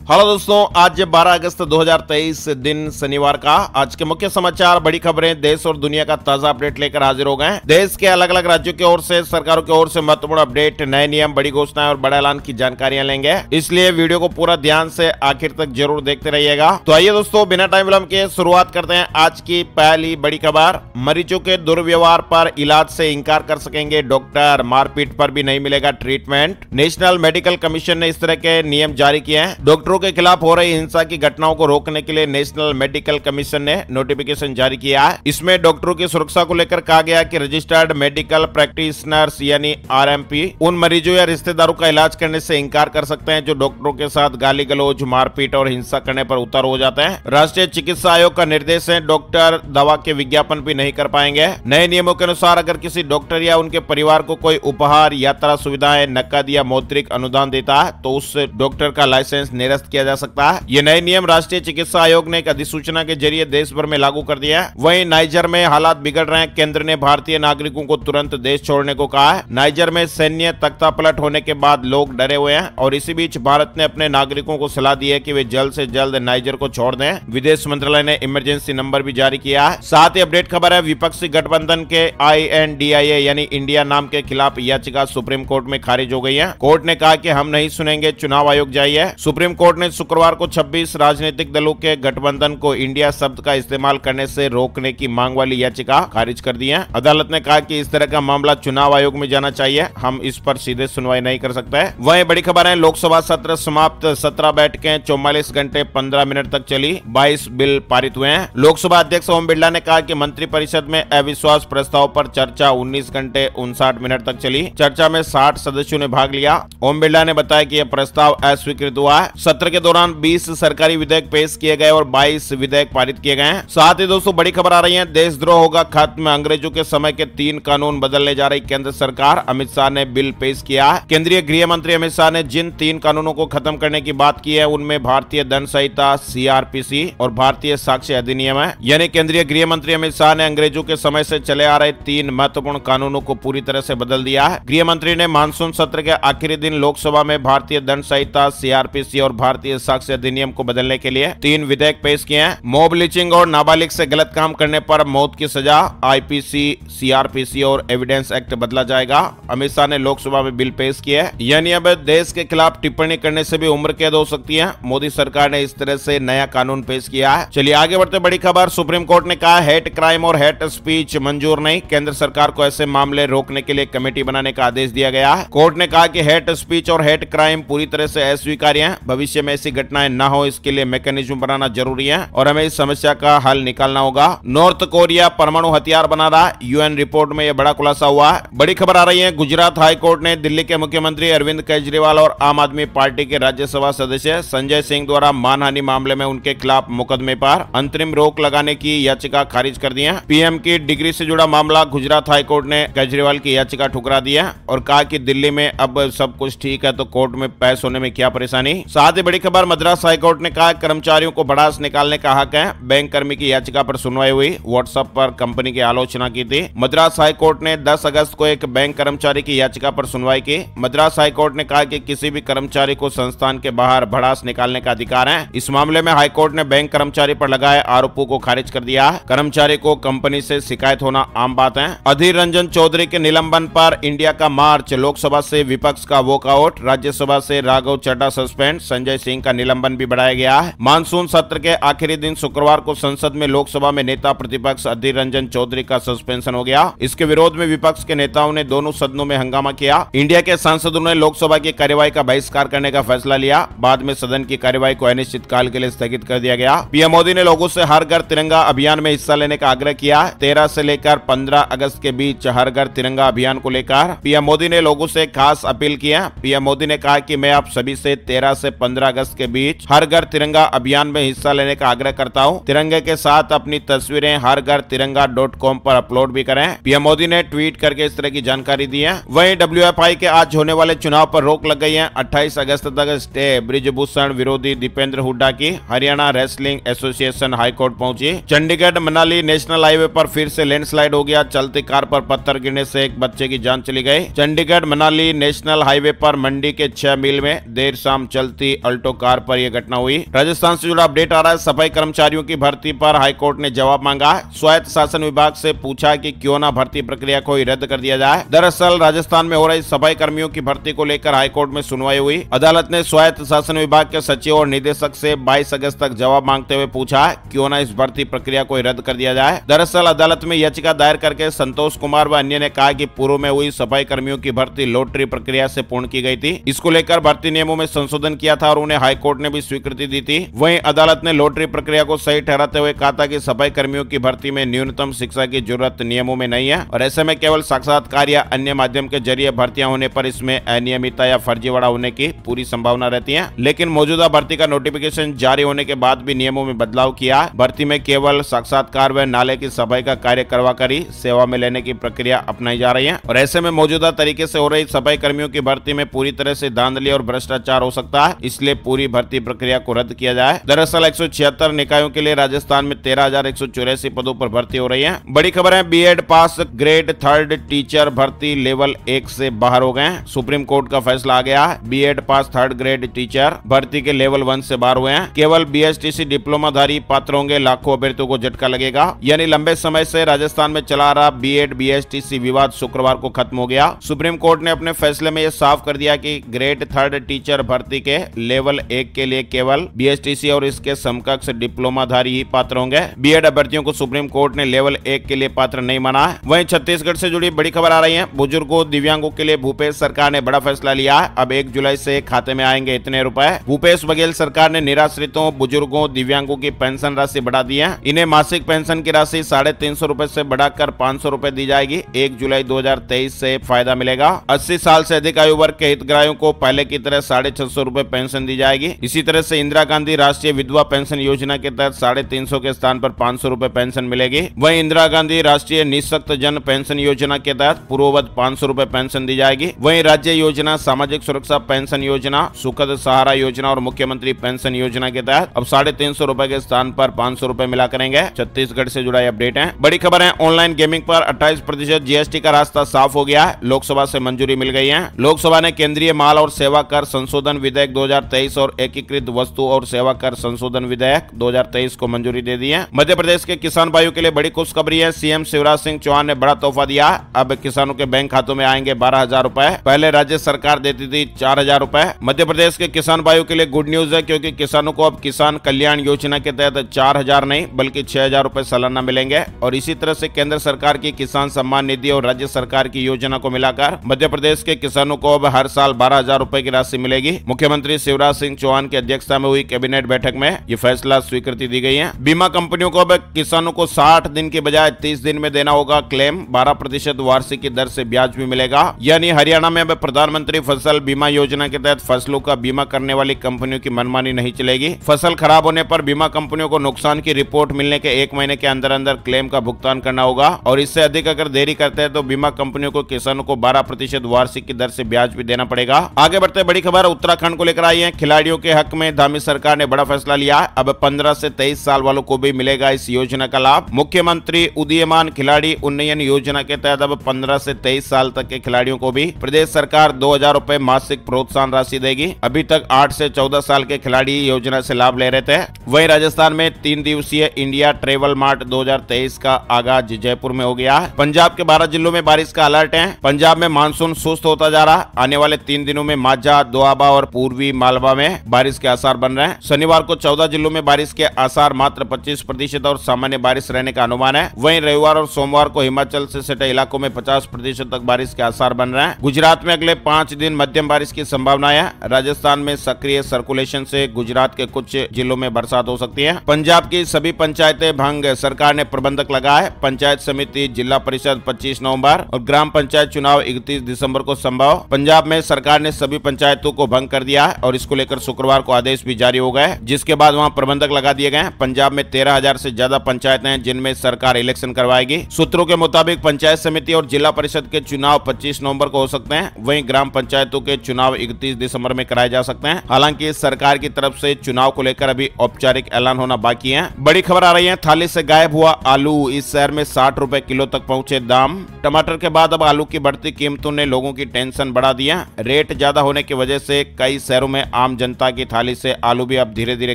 Hello दोस्तों, आज 12 अगस्त 2023 दिन शनिवार का आज के मुख्य समाचार, बड़ी खबरें, देश और दुनिया का ताजा अपडेट लेकर हाजिर हो गए। देश के अलग अलग राज्यों की ओर से, सरकारों की ओर से महत्वपूर्ण अपडेट, नए नियम, बड़ी घोषणाएं और बड़ा ऐलान की जानकारियां लेंगे, इसलिए वीडियो को पूरा ध्यान से आखिर तक जरूर देखते रहिएगा। तो आइए दोस्तों, बिना टाइम विलंब के शुरुआत करते हैं आज की पहली बड़ी खबर। मरीजों के दुर्व्यवहार पर इलाज से इंकार कर सकेंगे डॉक्टर, मारपीट पर भी नहीं मिलेगा ट्रीटमेंट। नेशनल मेडिकल कमीशन ने इस तरह के नियम जारी किए हैं। डॉक्टरों के खिलाफ हो रही हिंसा की घटनाओं को रोकने के लिए नेशनल मेडिकल कमीशन ने नोटिफिकेशन जारी किया है। इसमें डॉक्टरों की सुरक्षा को लेकर कहा गया कि रजिस्टर्ड मेडिकल प्रैक्टिशनर्स यानी आरएमपी उन मरीजों या रिश्तेदारों का इलाज करने से इंकार कर सकते हैं जो डॉक्टरों के साथ गाली गलौज, मारपीट और हिंसा करने पर उतर हो जाते हैं। राष्ट्रीय चिकित्सा आयोग का निर्देश है, डॉक्टर दवा के विज्ञापन भी नहीं कर पाएंगे। नए नियमों के अनुसार अगर किसी डॉक्टर या उनके परिवार को कोई उपहार, यात्रा सुविधाएं, नकद या मौद्रिक अनुदान देता है तो उस डॉक्टर का लाइसेंस निरस्त किया जा सकता है। ये नए नियम राष्ट्रीय चिकित्सा आयोग ने एक अधिसूचना के जरिए देश भर में लागू कर दिया है। वहीं नाइजर में हालात बिगड़ रहे हैं। केंद्र ने भारतीय नागरिकों को तुरंत देश छोड़ने को कहा है। नाइजर में सैन्य तख्तापलट होने के बाद लोग डरे हुए हैं और इसी बीच भारत ने अपने नागरिकों को सलाह दी है कि वे जल्द से जल्द नाइजर को छोड़ दें। विदेश मंत्रालय ने इमरजेंसी नंबर भी जारी किया है। साथ ही अपडेट खबर है, विपक्षी गठबंधन के INDIA यानी इंडिया नाम के खिलाफ याचिका सुप्रीम कोर्ट में खारिज हो गई है। कोर्ट ने कहा कि हम नहीं सुनेंगे, चुनाव आयोग जाइए। सुप्रीम कोर्ट ने शुक्रवार को 26 राजनीतिक दलों के गठबंधन को इंडिया शब्द का इस्तेमाल करने से रोकने की मांग वाली याचिका खारिज कर दी है। अदालत ने कहा कि इस तरह का मामला चुनाव आयोग में जाना चाहिए, हम इस पर सीधे सुनवाई नहीं कर सकते। वहीं बड़ी खबर है, लोकसभा सत्र समाप्त, 17 बैठकें 44 घंटे 15 मिनट तक चली, 22 बिल पारित हुए हैं। लोकसभा अध्यक्ष ओम बिरला ने कहा कि मंत्रिपरिषद में अविश्वास प्रस्ताव पर चर्चा 19 घंटे 59 मिनट तक चली। चर्चा में 60 सदस्यों ने भाग लिया। ओम बिरला ने बताया कि यह प्रस्ताव अस्वीकृत हुआ है। सत्र के दौरान 20 सरकारी विधेयक पेश किए गए और 22 विधेयक पारित किए गए हैं। साथ ही दोस्तों बड़ी खबर आ रही है, देशद्रोह होगा खत्म, अंग्रेजों के समय के 3 कानून बदलने जा रही केंद्र सरकार। अमित शाह ने बिल पेश किया है। केंद्रीय गृह मंत्री अमित शाह ने जिन 3 कानूनों को खत्म करने की बात की है उनमें भारतीय दंड संहिता CRPC और भारतीय साक्ष्य अधिनियम है। यानी केंद्रीय गृह मंत्री अमित शाह ने अंग्रेजों के समय से चले आ रहे 3 महत्वपूर्ण कानूनों को पूरी तरह से बदल दिया है। गृह मंत्री ने मानसून सत्र के आखिरी दिन लोकसभा में भारतीय दंड संहिता CRPC और भारतीय साक्ष्य अधिनियम को बदलने के लिए 3 विधेयक पेश किए हैं। मॉब लिंचिंग और नाबालिग से गलत काम करने पर मौत की सजा, IPC, CRPC और एविडेंस एक्ट बदला जाएगा। अमित शाह ने लोकसभा में बिल पेश किया है। यानी अब देश के खिलाफ टिप्पणी करने से भी उम्र कैद हो सकती है। मोदी सरकार ने इस तरह से नया कानून पेश किया है। चलिए आगे बढ़ते, बड़ी खबर, सुप्रीम कोर्ट ने कहा हेट क्राइम और हेट स्पीच मंजूर नहीं। केंद्र सरकार को ऐसे मामले रोकने के लिए कमेटी बनाने का आदेश दिया गया है। कोर्ट ने कहा कि हेट स्पीच और हेट क्राइम पूरी तरह से अस्वीकार्य है। भविष्य में ऐसी घटनाएं न हो इसके लिए मैकेनिज्म बनाना जरूरी है और हमें इस समस्या का हल निकालना होगा। नॉर्थ कोरिया परमाणु हथियार बना रहा, UN रिपोर्ट में यह बड़ा खुलासा हुआ है। बड़ी खबर आ रही है, गुजरात हाई कोर्ट ने दिल्ली के मुख्यमंत्री अरविंद केजरीवाल और आम आदमी पार्टी के राज्यसभा सदस्य संजय सिंह द्वारा मानहानि मामले में उनके खिलाफ मुकदमे पर अंतरिम रोक लगाने की याचिका खारिज कर दी है। PM की डिग्री से जुड़ा मामला, गुजरात हाई कोर्ट ने केजरीवाल की याचिका ठुकरा दी है और कहा कि दिल्ली में अब सब कुछ ठीक है तो कोर्ट में पेश होने में क्या परेशानी। साथ ही बड़ी खबर, मद्रास हाई कोर्ट ने कहा कर्मचारियों को भड़ास निकालने का हक है। बैंक कर्मी की याचिका पर सुनवाई हुई। व्हाट्सएप पर कंपनी की आलोचना की थी। मद्रास हाई कोर्ट ने 10 अगस्त को एक बैंक कर्मचारी की याचिका पर सुनवाई की। मद्रास हाई कोर्ट ने कहा कि किसी भी कर्मचारी को संस्थान के बाहर भड़ास निकालने का अधिकार है। इस मामले में हाई कोर्ट ने बैंक कर्मचारी पर लगाए आरोपों को खारिज कर दिया। कर्मचारी को कंपनी से शिकायत होना आम बात है। अधीर रंजन चौधरी के निलंबन पर इंडिया का मार्च, लोकसभा से विपक्ष का वॉकआउट, राज्यसभा से राघव चड्ढा सस्पेंड, संजय सिंह का निलंबन भी बढ़ाया गया है। मानसून सत्र के आखिरी दिन शुक्रवार को संसद में लोकसभा में नेता प्रतिपक्ष अधीर रंजन चौधरी का सस्पेंशन हो गया। इसके विरोध में विपक्ष के नेताओं ने दोनों सदनों में हंगामा किया। इंडिया के सांसदों ने लोकसभा की कार्यवाही का बहिष्कार करने का फैसला लिया। बाद में सदन की कार्यवाही को अनिश्चितकाल के लिए स्थगित कर दिया गया। PM मोदी ने लोगों से हर घर तिरंगा अभियान में हिस्सा लेने का आग्रह किया। 13 से लेकर 15 अगस्त के बीच हर घर तिरंगा अभियान को लेकर PM मोदी ने लोगों से खास अपील किया। PM मोदी ने कहा कि मैं आप सभी से 13 से 15 अगस्त के बीच हर घर तिरंगा अभियान में हिस्सा लेने का आग्रह करता हूं। तिरंगे के साथ अपनी तस्वीरें हर घर तिरंगा.com पर अपलोड भी करें। PM मोदी ने ट्वीट करके इस तरह की जानकारी दी है। वहीं WFI के आज होने वाले चुनाव पर रोक लग गई है। 28 अगस्त तक स्टे। ब्रिजभूषण विरोधी दीपेंद्र हुड्डा की हरियाणा रेसलिंग एसोसिएशन हाईकोर्ट पहुंची। चंडीगढ़ मनाली नेशनल हाईवे पर फिर से लैंडस्लाइड हो गया। चलती कार पर पत्थर गिरने से एक बच्चे की जान चली गई। चंडीगढ़ मनाली नेशनल हाईवे पर मंडी के 6 मील में देर शाम चलती अल्टो कार पर यह घटना हुई। राजस्थान से जुड़ा अपडेट आ रहा है। सफाई कर्मचारियों की भर्ती पर हाईकोर्ट ने जवाब मांगा। स्वायत्त शासन विभाग से पूछा कि क्यों ना भर्ती प्रक्रिया को ही रद्द कर दिया जाए। दरअसल राजस्थान में हो रही सफाई कर्मियों की भर्ती को लेकर हाईकोर्ट में सुनवाई हुई। अदालत ने स्वायत्त शासन विभाग के सचिव और निदेशक से 22 अगस्त तक जवाब मांगते हुए पूछा क्यों ना इस भर्ती प्रक्रिया को रद्द कर दिया जाए। दरअसल अदालत में याचिका दायर करके संतोष कुमार व अन्य ने कहा कि पूर्व में हुई सफाई कर्मियों की भर्ती लॉटरी प्रक्रिया से पूर्ण की गई थी। इसको लेकर भर्ती नियमों में संशोधन किया था और उन्हें हाईकोर्ट ने भी स्वीकृति दी थी। वहीं अदालत ने लॉटरी प्रक्रिया को सही ठहराते हुए कहा था कि सफाई कर्मियों की भर्ती में न्यूनतम शिक्षा की जरूरत नियमों में नहीं है और ऐसे में केवल साक्षात्कार या अन्य माध्यम के जरिए भर्तियां होने पर इसमें अनियमितता या फर्जीवाड़ा होने की पूरी संभावना रहती है। लेकिन मौजूदा भर्ती का नोटिफिकेशन जारी होने के बाद भी नियमों में बदलाव किया। भर्ती में केवल साक्षात्कार व नाले की सफाई का कार्य करवाकर ही सेवा में लेने की प्रक्रिया अपनाई जा रही है और ऐसे में मौजूदा तरीके से हो रही सफाई कर्मियों की भर्ती में पूरी तरह से धांधली और भ्रष्टाचार हो सकता है। इसलिए पूरी भर्ती प्रक्रिया को रद्द किया जाए। दरअसल 176 निकायों के लिए राजस्थान में 13,184 पदों पर भर्ती हो रही है। बड़ी खबर है, बीएड पास ग्रेड 3 टीचर भर्ती लेवल 1 से बाहर हो गए। सुप्रीम कोर्ट का फैसला आ गया। बीएड पास 3rd ग्रेड टीचर भर्ती के लेवल 1 से बाहर हुए हैं। केवल बीएसटीसी डिप्लोमाधारी पात्र होंगे। लाखों अभ्यर्थियों को झटका लगेगा। यानी लंबे समय से राजस्थान में चला रहा बीएड बीएसटीसी विवाद शुक्रवार को खत्म हो गया। सुप्रीम कोर्ट ने अपने फैसले में यह साफ कर दिया कि ग्रेड 3rd टीचर भर्ती के लेवल 1 के लिए केवल बीएसटीसी और इसके समकक्ष डिप्लोमाधारी ही पात्र होंगे। बीएड अभ्यर्थियों को सुप्रीम कोर्ट ने लेवल 1 के लिए पात्र नहीं माना है। वहीं छत्तीसगढ़ से जुड़ी बड़ी खबर आ रही है। बुजुर्गों दिव्यांगों के लिए भूपेश सरकार ने बड़ा फैसला लिया। अब 1 जुलाई से खाते में आएंगे इतने रुपए। भूपेश बघेल सरकार ने निराश्रितों, बुजुर्गों, दिव्यांगों की पेंशन राशि बढ़ा दी है। इन्हें मासिक पेंशन की राशि 350 रुपए से बढ़ाकर 500 रुपए दी जाएगी। 1 जुलाई 2023 से फायदा मिलेगा। 80 साल से अधिक आयु वर्ग के हितग्राहियों को पहले की तरह 650 रुपए पेंशन दी जाएगी। इसी तरह से इंदिरा गांधी राष्ट्रीय विधवा पेंशन योजना के तहत 350 के स्थान पर 500 रुपए पेंशन मिलेगी। वहीं इंदिरा गांधी राष्ट्रीय निःशक्त जन पेंशन योजना के तहत पूर्ववत 500 रुपए पेंशन दी जाएगी। वहीं राज्य योजना, सामाजिक सुरक्षा पेंशन योजना, सुखद सहारा योजना और मुख्यमंत्री पेंशन योजना के तहत अब 350 रुपए के स्थान पर 500 रुपए मिला करेंगे। छत्तीसगढ़ से जुड़ा अपडेट है। बड़ी खबर है, ऑनलाइन गेमिंग पर 28% जीएसटी का रास्ता साफ हो गया है। लोकसभा से मंजूरी मिल गई है। लोकसभा ने केंद्रीय माल और सेवा कर संशोधन विधेयक 2023 और एकीकृत वस्तु और सेवा कर संशोधन विधेयक 2023 को मंजूरी दे दी है। मध्य प्रदेश के किसान भाइयों के लिए बड़ी खुशखबरी है। सीएम शिवराज सिंह चौहान ने बड़ा तोहफा दिया। अब किसानों के बैंक खातों में आएंगे 12,000 रुपए। पहले राज्य सरकार देती थी 4,000 रुपए। मध्य प्रदेश के किसान भाइयों के लिए गुड न्यूज है, क्योंकि किसानों को अब किसान कल्याण योजना के तहत 4,000 नहीं बल्कि 6,000 रुपए सालाना मिलेंगे। और इसी तरह से केंद्र सरकार की किसान सम्मान निधि और राज्य सरकार की योजना को मिलाकर मध्य प्रदेश के किसानों को अब हर साल 12,000 रुपए की राशि मिलेगी। मुख्यमंत्री शिवराज सिंह चौहान की अध्यक्षता में हुई कैबिनेट बैठक में ये फैसला स्वीकृति दी गई है। बीमा कंपनियों को अब किसानों को 60 दिन की बजाय 30 दिन में देना होगा क्लेम। 12% वार्षिक की दर से ब्याज भी मिलेगा। यानी हरियाणा में अब प्रधानमंत्री फसल बीमा योजना के तहत फसलों का बीमा करने वाली कंपनियों की मनमानी नहीं चलेगी। फसल खराब होने पर बीमा कंपनियों को नुकसान की रिपोर्ट मिलने के 1 महीने के अंदर अंदर क्लेम का भुगतान करना होगा और इससे अधिक अगर देरी करते हैं तो बीमा कंपनियों को किसानों को 12% वार्षिक की दर से ब्याज भी देना पड़ेगा। आगे बढ़ते बड़ी खबर उत्तराखंड को लेकर आई है। खिलाड़ियों के हक में धामी सरकार ने बड़ा फैसला लिया। अब 15 से 23 साल वालों को भी मिलेगा इस योजना का लाभ। मुख्यमंत्री उदीयमान खिलाड़ी उन्नयन योजना के तहत अब 15 से 23 साल तक के खिलाड़ियों को भी प्रदेश सरकार 2,000 रुपए मासिक प्रोत्साहन राशि देगी। अभी तक 8 से 14 साल के खिलाड़ी योजना से लाभ ले रहे थे। वहीं राजस्थान में 3 दिवसीय इंडिया ट्रेवल मार्ट 2023 का आगाज जयपुर में हो गया। पंजाब के 12 जिलों में बारिश का अलर्ट है। पंजाब में मानसून सुस्त होता जा रहा। आने वाले 3 दिनों में माझा, दोआबा और पूर्वी मालवा में बारिश के आसार बन रहे हैं। शनिवार को 14 जिलों में बारिश के आसार मात्र 25% और सामान्य बारिश रहने का अनुमान है। वहीं रविवार और सोमवार को हिमाचल से सटे इलाकों में 50% तक बारिश के आसार बन रहे हैं। गुजरात में अगले 5 दिन मध्यम बारिश की संभावना है। राजस्थान में सक्रिय सर्कुलेशन से गुजरात के कुछ जिलों में बरसात हो सकती है। पंजाब की सभी पंचायतें भंग, सरकार ने प्रबंधक लगाए। पंचायत समिति, जिला परिषद 25 नवंबर और ग्राम पंचायत चुनाव 31 दिसंबर को संभव। पंजाब में सरकार ने सभी पंचायतों को भंग कर दिया और इसको लेकर शुक्रवार को आदेश भी जारी हो गए, जिसके बाद वहां प्रबंधक लगा दिए गए। पंजाब में 13,000 से ज्यादा पंचायतें हैं जिनमें सरकार इलेक्शन करवाएगी। सूत्रों के मुताबिक पंचायत समिति और जिला परिषद के चुनाव 25 नवंबर को हो सकते हैं। वहीं ग्राम पंचायतों के चुनाव 31 दिसंबर में कराए जा सकते हैं। हालांकि सरकार की तरफ से चुनाव को लेकर अभी औपचारिक ऐलान होना बाकी है। बड़ी खबर आ रही है, थाली से गायब हुआ आलू। इस शहर में 60 रुपए किलो तक पहुंचे दाम। टमाटर के बाद अब आलू की बढ़ती कीमतों ने लोगों की टेंशन बढ़ा दी है। रेट ज्यादा होने की वजह से कई शहरों में आम जनता की थाली से आलू भी अब धीरे धीरे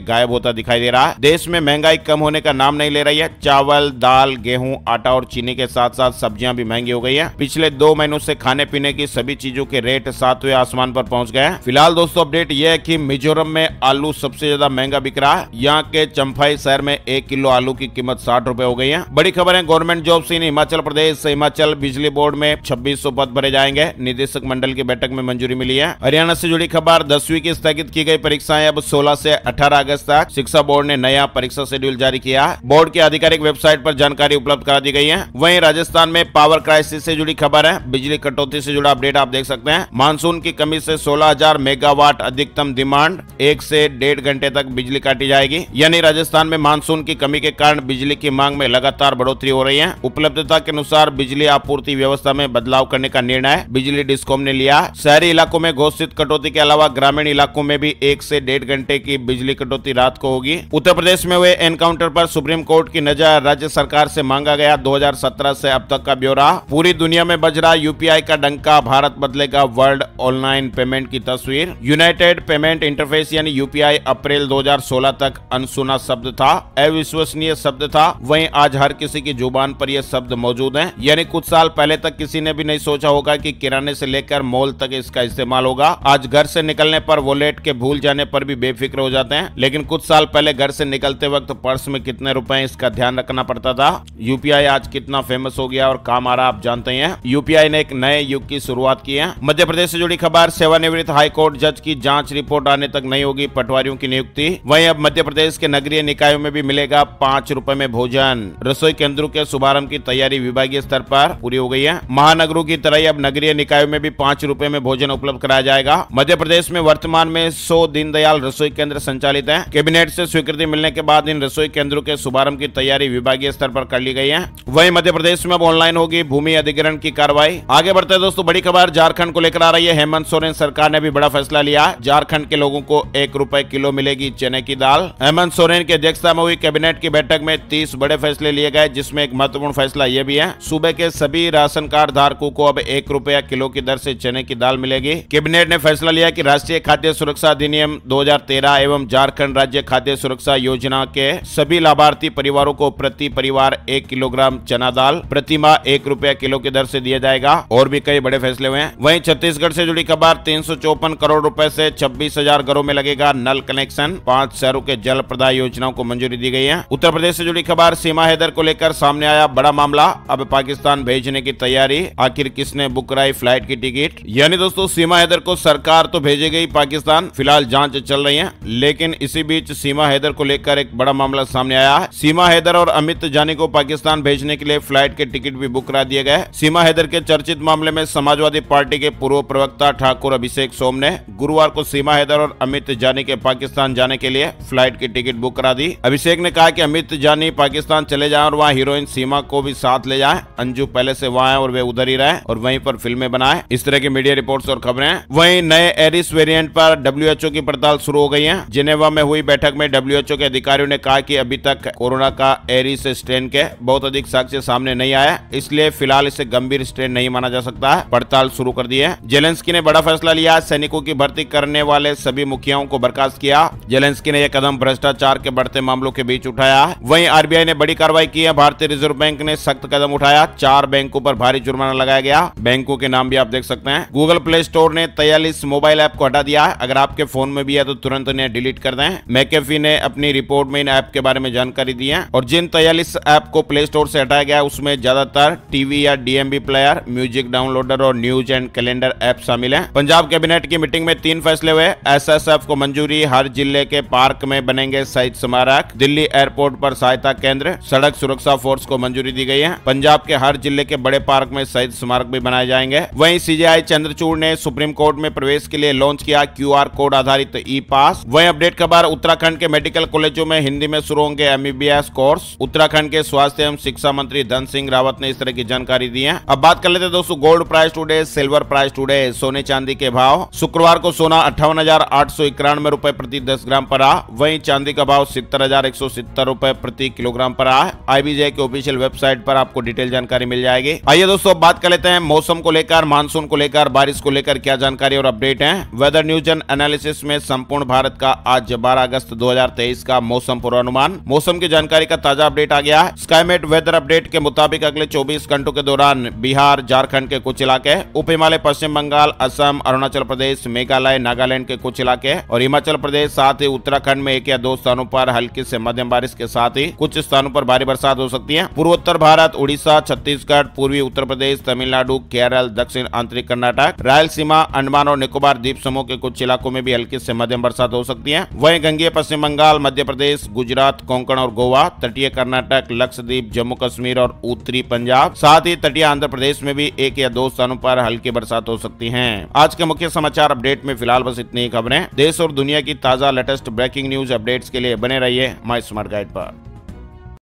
गायब होता दिखाई दे रहा है। देश में महंगाई कम होने का नाम नहीं ले रही है। चावल, दाल, गेहूं, आटा और चीनी के साथ साथ सब्जियां भी महंगी हो गई है। पिछले 2 महीनों से खाने पीने की सभी चीजों के रेट 7वें आसमान पर पहुंच गए हैं। फिलहाल दोस्तों अपडेट यह है कि मिजोरम में आलू सबसे ज्यादा महंगा बिक रहा है। यहाँ के चंफाई शहर में 1 किलो आलू की कीमत 60 रुपए हो गई है। बड़ी खबर है गवर्नमेंट जॉब से हिमाचल प्रदेश हिमाचल बिजली बोर्ड में 2600 पद भरे जाएंगे। निदेशक मंडल की बैठक में मंजूरी मिली है। हरियाणा से जुड़ी खबर 10वीं की स्थगित की गई परीक्षाएं अब 16 से 18 अगस्त तक। शिक्षा बोर्ड ने नया परीक्षा शेड्यूल जारी किया। बोर्ड की आधिकारिक वेबसाइट पर जानकारी उपलब्ध करा दी गई है। वहीं राजस्थान में पावर क्राइसिस से जुड़ी खबर है। बिजली कटौती से जुड़ा अपडेट आप देख सकते हैं। मानसून की कमी से 16,000 मेगावाट अधिकतम डिमांड, 1 से 1.5 घंटे तक बिजली काटी जाएगी। यानी राजस्थान में मानसून की कमी के कारण बिजली की मांग में लगातार बढ़ोतरी हो रही है। उपलब्धता के अनुसार बिजली आपूर्ति व्यवस्था में बदलाव करने का निर्णय बिजली डिस्कॉम ने लिया। शहरी इलाकों में घोषित कटौती के अलावा ग्रामीण इलाकों में भी 1 से 1.5 घंटे की बिजली कटौती रात को होगी। उत्तर प्रदेश में हुए एनकाउंटर पर सुप्रीम कोर्ट की नजर, राज्य सरकार से मांगा गया 2017 से अब तक का ब्यौरा। पूरी दुनिया में बज रहा यूपीआई का डंका, भारत बदलेगा वर्ल्ड ऑनलाइन पेमेंट की तस्वीर। यूनाइटेड पेमेंट इंटरफेस यानी यूपीआई अप्रैल 2016 तक अनसुना शब्द था, अविश्वसनीय शब्द था। वहीं आज हर किसी की जुबान पर यह शब्द मौजूद है। यानी कुछ साल पहले तक किसी ने भी नहीं सोचा होगा कि किराने से लेकर मॉल तक इसका इस्तेमाल होगा। आज घर से निकलने पर वॉलेट के भूल जाने पर भी बेफिक्र हो जाते हैं, लेकिन कुछ साल पहले घर से निकलते वक्त पर्स में कितने रुपए इसका ध्यान रखना पड़ता था। यूपीआई आज कितना फेमस हो गया और काम आ रहा आप जानते हैं। यूपीआई ने एक नए युग की शुरुआत की है। मध्य प्रदेश से जुड़ी खबर, सेवानिवृत्त हाईकोर्ट जज की जांच रिपोर्ट आने तक नहीं होगी पटवारियों की नियुक्ति। वहीं अब मध्य प्रदेश के नगरीय निकायों में भी मिलेगा 5 रुपए में भोजन। रसोई केंद्रों के शुभारंभ की तैयारी विभागीय स्तर पर पूरी हो गई है। महानगरों की तरह अब नगरीय निकायों में भी 5 रुपए में भोजन उपलब्ध कराया जाएगा। मध्य प्रदेश में वर्तमान में 100 दीनदयाल रसोई केंद्र संचालित है। कैबिनेट से स्वीकृति मिलने के बाद इन रसोई केंद्रों के शुभारंभ की तैयारी विभागीय स्तर पर कर ली गई है। वहीं मध्य प्रदेश में अब ऑनलाइन होगी भूमि अधिग्रहण की कार्रवाई। आगे बढ़ते हैं दोस्तों, बड़ी खबर झारखंड को लेकर आ रही है। हेमंत सोरेन सरकार ने भी बड़ा फैसला लिया। झारखंड के लोगों को 1 रुपए किलो मिलेगी चने की दाल। हेमंत सोरेन की अध्यक्षता में हुई कैबिनेट की बैठक में 30 बड़े फैसले लिए गए, जिसमें एक महत्वपूर्ण फैसला यह भी है, सूबे के सभी राशन कार्ड धारकों को अब 1 रुपया किलो की दर से चने की दाल मिलेगी। कैबिनेट ने फैसला लिया कि राष्ट्रीय खाद्य सुरक्षा अधिनियम 2013 एवं झारखंड राज्य खाद्य सुरक्षा योजना के सभी लाभार्थी परिवारों को प्रति परिवार 1 किलोग्राम चना दाल प्रति माह 1 रुपया किलो की दर से दिया जाएगा। और भी कई बड़े फैसले हुए हैं। वहीं छत्तीसगढ़ से जुड़ी खबर, 354 करोड़ रुपए से 26,000 घरों में लगेगा नल कनेक्शन। 5 शहरों के जल प्रदाय योजनाओं को मंजूरी दी गई है। उत्तर प्रदेश से जुड़ी खबर, सीमा हैदर को लेकर सामने आया बड़ा मामला। अब पाकिस्तान भेजने की तैयारी, आखिर किसने बुक कराई फ्लाइट की टिकट। यानी दोस्तों सीमा हैदर को सरकार तो भेजेगी पाकिस्तान, फिलहाल जांच चल रही है। लेकिन इसी बीच सीमा हैदर को लेकर एक बड़ा मामला सामने आया है। सीमा हैदर और अमित जानी को पाकिस्तान भेजने के लिए फ्लाइट के टिकट भी बुक करा दिए गए। सीमा हैदर के चर्चित मामले में समाजवादी पार्टी के पूर्व प्रवक्ता ठाकुर अभिषेक सोम ने गुरुवार को सीमा हैदर और अमित जानी के पाकिस्तान जाने के लिए फ्लाइट की टिकट बुक करा दी। अभिषेक ने कहा कि अमित जानी पाकिस्तान चले जाएं और वहां हीरोइन सीमा को भी साथ ले जाएं। अंजू पहले से वहां है और वे उधर ही रहे और वहीं पर फिल्में बनाए। इस तरह की मीडिया रिपोर्ट्स और खबरें। वहीं नए एरिस वेरिएंट पर डब्ल्यूएचओ की पड़ताल शुरू हो गई है। जिनेवा में हुई बैठक में डब्ल्यूएचओ के अधिकारियों ने कहा कि अभी तक कोरोना का एरिस स्ट्रेन के बहुत अधिक साक्ष्य सामने नहीं आया, इसलिए फिलहाल इसे गंभीर स्ट्रेन नहीं माना जा सकता है। पड़ताल शुरू कर दी है। जेलेंस्की ने बड़ा फैसला लिया, सैनिकों की भर्ती करने वाले सभी मुखियाओं को बर्खास्त किया। जेलेंस्की ने यह कदम भ्रष्टाचार के बढ़ते मामलों के बीच उठाया। वहीं आरबीआई ने बड़ी कार्रवाई की है। भारतीय रिजर्व बैंक ने सख्त कदम उठाया। 4 बैंकों पर भारी जुर्माना लगाया गया। बैंकों के नाम भी आप देख सकते हैं। गूगल प्ले स्टोर ने 43 मोबाइल ऐप को हटा दिया है। अगर आपके फोन में भी है तो तुरंत इन्हें डिलीट कर दें। मैकेफी ने अपनी रिपोर्ट में इन ऐप के बारे में जानकारी दी है और जिन 43 ऐप को प्ले स्टोर से हटाया गया उसमें ज्यादातर टीवी या डीएमबी प्लेयर, म्यूजिक डाउनलोडर और न्यूज एंड कैलेंडर ऐप शामिल हैं। पंजाब कैबिनेट की मीटिंग में 3 फैसले हुए। एसएसएफ को मंजूरी, हर जिले के पार्क में बनेंगे शहीद स्मारक। दिल्ली एयरपोर्ट पर सहायता केंद्र। सड़क सुरक्षा फोर्स को मंजूरी दी गई है। पंजाब के हर जिले के बड़े पार्क में शहीद स्मारक भी बनाए जाएंगे। वहीं सीजेआई चंद्रचूड़ ने सुप्रीम कोर्ट में प्रवेश के लिए लॉन्च किया क्यूआर कोड आधारित ई पास। वहीं अपडेट खबर, उत्तराखंड के मेडिकल कॉलेजों में हिंदी में शुरू होंगे एमबीबीएस कोर्स। उत्तराखंड के स्वास्थ्य एवं शिक्षा मंत्री धन सिंह रावत ने इस तरह की जानकारी दी है। अब बात कर लेते हैं दोस्तों gold price today, silver price today, सोने चांदी के भाव। शुक्रवार को सोना 58,891 रुपए प्रति 10 ग्राम पर रहा। वहीं चांदी का भाव 70,170 रुपए प्रति किलोग्राम पर रहा। आईबीजे के ऑफिशियल वेबसाइट पर आपको डिटेल जानकारी मिल जाएगी। आइए दोस्तों बात कर लेते हैं मौसम को लेकर, मानसून को लेकर, बारिश को लेकर क्या जानकारी और अपडेट है। वेदर न्यूज एंड एनालिसिस में संपूर्ण भारत का आज 12 अगस्त 2023 का मौसम पूर्वानुमान। मौसम की जानकारी का ताजा अपडेट आ गया है। स्काईमेट वेदर अपडेट के मुताबिक अगले 24 घंटों के दौरान बिहार, झारखंड के कुछ इलाके, उप हिमालय, पश्चिम बंगाल, असम, अरुणाचल प्रदेश, मेघालय, नागालैंड के कुछ इलाके और हिमाचल प्रदेश साथ ही उत्तराखंड में 1 या 2 स्थानों पर हल्की से मध्यम बारिश के साथ ही कुछ स्थानों पर भारी बरसात हो सकती है। पूर्वोत्तर भारत, उड़ीसा, छत्तीसगढ़, पूर्वी उत्तर प्रदेश, तमिलनाडु, केरल, दक्षिण आंतरिक कर्नाटक, रायलसीमा, अंडमान और निकोबार द्वीप समूह के कुछ इलाकों में भी हल्की से मध्यम बरसात हो सकती है। वहीं गंगेय पश्चिम बंगाल, मध्य प्रदेश, गुजरात, कोंकण और गोवा, तटीय कर्नाटक, लक्षद्वीप, जम्मू कश्मीर और उत्तरी पंजाब साथ ही तटीय आंध्र प्रदेश में भी 1 या 2 स्थानों पर हल्की बरसात हो सकती है। आज के मुख्य समाचार अपडेट में फिलहाल बस इतनी ही खबरें। देश और दुनिया की ताजा लेटेस्ट ब्रेकिंग न्यूज अपडेट्स के लिए बने रहिए माय स्मार्ट गाइड पर।